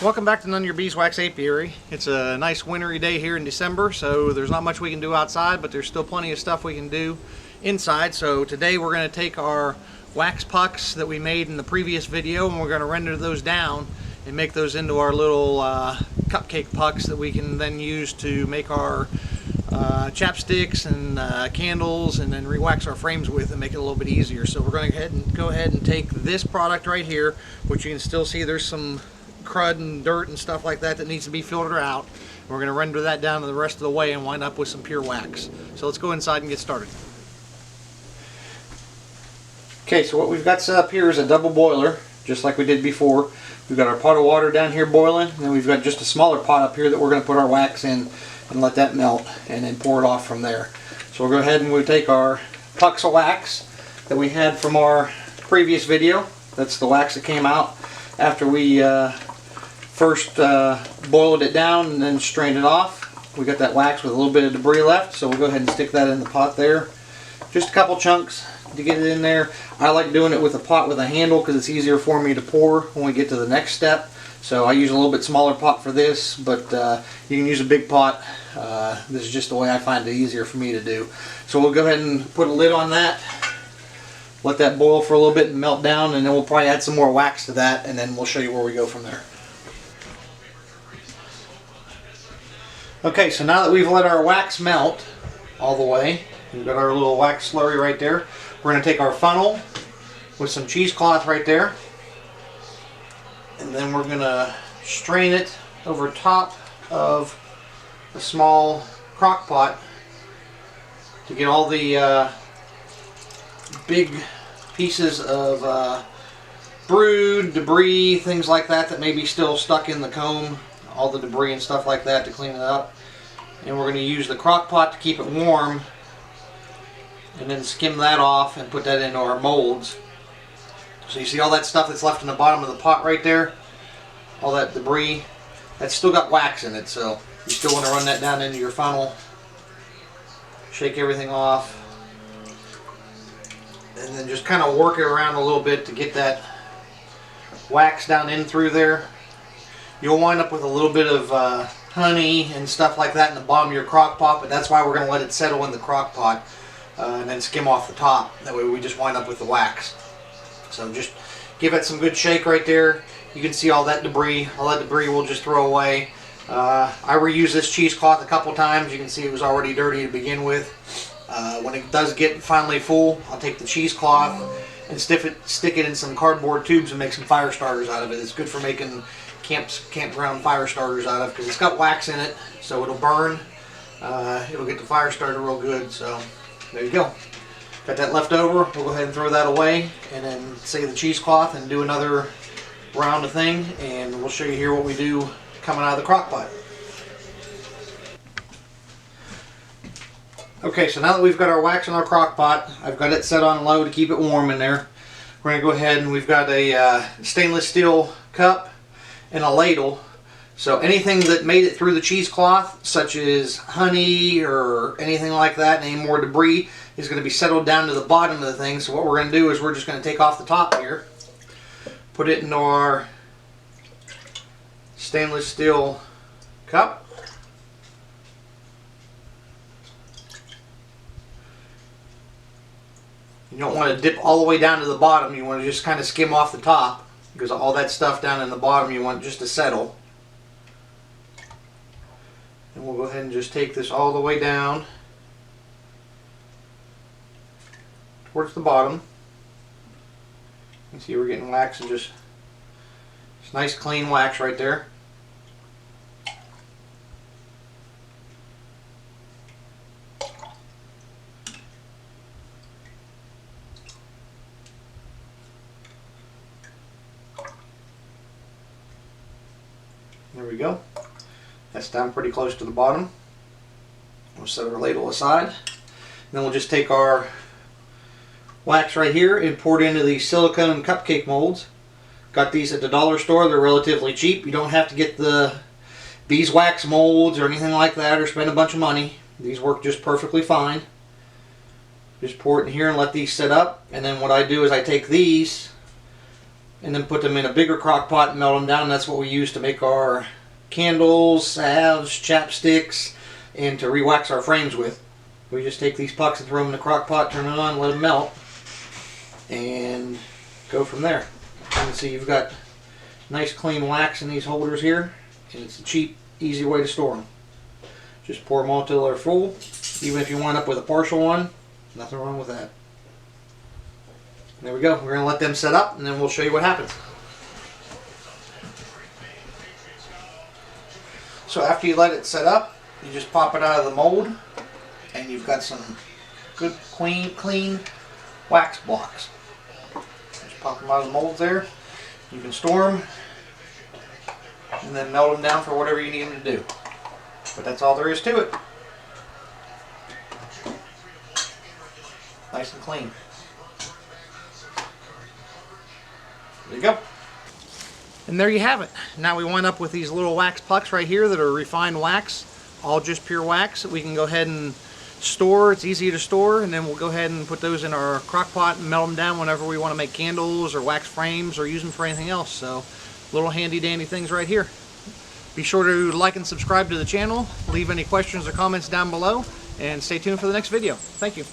Welcome back to None of Your Beeswax Apiary. It's a nice wintry day here in December, so there's not much we can do outside, but there's still plenty of stuff we can do inside. So today we're going to take our wax pucks that we made in the previous video and we're going to render those down and make those into our little cupcake pucks that we can then use to make our chapsticks and candles, and then re-wax our frames with and make it a little bit easier. So we're going to go ahead and take this product right here, which you can still see there's some crud and dirt and stuff like that that needs to be filtered out. We're going to render that down to the rest of the way and wind up with some pure wax. So let's go inside and get started. Okay, so what we've got set up here is a double boiler, just like we did before. We've got our pot of water down here boiling, and then we've got just a smaller pot up here that we're going to put our wax in and let that melt, and then pour it off from there. So we'll go ahead and we'll take our pucks of wax that we had from our previous video. That's the wax that came out after we first boiled it down and then strained it off. We got that wax with a little bit of debris left, so we'll go ahead and stick that in the pot there. Just a couple chunks to get it in there. I like doing it with a pot with a handle because it's easier for me to pour when we get to the next step. So I use a little bit smaller pot for this, but you can use a big pot. This is just the way I find it easier for me to do. So we'll go ahead and put a lid on that. Let that boil for a little bit and melt down, and then we'll probably add some more wax to that, and then we'll show you where we go from there. Okay, so now that we've let our wax melt all the way, we've got our little wax slurry right there. We're going to take our funnel with some cheesecloth right there, and then we're going to strain it over top of a small crock pot to get all the big pieces of brood, debris, things like that that may be still stuck in the comb, all the debris and stuff like that, to clean it up. And we're going to use the crock pot to keep it warm, and then skim that off and put that into our molds. So you see all that stuff that's left in the bottom of the pot right there, all that debris, that's still got wax in it, so you still want to run that down into your funnel, shake everything off, and then just kind of work it around a little bit to get that wax down in through there. You'll wind up with a little bit of honey and stuff like that in the bottom of your crock pot, but that's why we're going to let it settle in the crock pot and then skim off the top. That way we just wind up with the wax. So just give it some good shake right there. You can see all that debris. All that debris we'll just throw away. I reused this cheesecloth a couple times. You can see it was already dirty to begin with. When it does get finally full, I'll take the cheesecloth and stick it in some cardboard tubes and make some fire starters out of it. It's good for making campground fire starters out of, because it's got wax in it, so it'll burn. It'll get the fire starter real good. So there you go. Got that left over. We'll go ahead and throw that away, and then save the cheesecloth and do another round of thing, and we'll show you here what we do coming out of the crock pot. Okay, so now that we've got our wax in our crock pot, I've got it set on low to keep it warm in there. We're going to go ahead, and we've got a stainless steel cup and a ladle. So anything that made it through the cheesecloth, such as honey or anything like that, any more debris, is going to be settled down to the bottom of the thing. So what we're going to do is we're just going to take off the top here, put it into our stainless steel cup. You don't want to dip all the way down to the bottom. You want to just kind of skim off the top, because all that stuff down in the bottom you want just to settle. And we'll go ahead and just take this all the way down towards the bottom. You can see we're getting wax, and just it's nice clean wax right there. There we go. That's down pretty close to the bottom. We'll set our ladle aside. And then we'll just take our wax right here and pour it into these silicone cupcake molds. Got these at the dollar store. They're relatively cheap. You don't have to get the beeswax molds or anything like that, or spend a bunch of money. These work just perfectly fine. Just pour it in here and let these sit up. And then what I do is I take these and then put them in a bigger crock pot and melt them down. That's what we use to make our candles, salves, chapsticks, and to re-wax our frames with. We just take these pucks and throw them in the crock pot, turn it on, let them melt, and go from there. You can see you've got nice clean wax in these holders here, and it's a cheap, easy way to store them. Just pour them all till they're full. Even if you wind up with a partial one, nothing wrong with that. There we go. We're going to let them set up, and then we'll show you what happens. So after you let it set up, you just pop it out of the mold, and you've got some good, clean wax blocks. Just pop them out of the mold there. You can store them, and then melt them down for whatever you need them to do. But that's all there is to it. Nice and clean. There you go. And there you have it. Now we wind up with these little wax pucks right here that are refined wax, all just pure wax that we can go ahead and store. It's easy to store, and then we'll go ahead and put those in our crock pot and melt them down whenever we want to make candles or wax frames or use them for anything else. So little handy dandy things right here. Be sure to like and subscribe to the channel, leave any questions or comments down below, and stay tuned for the next video. Thank you.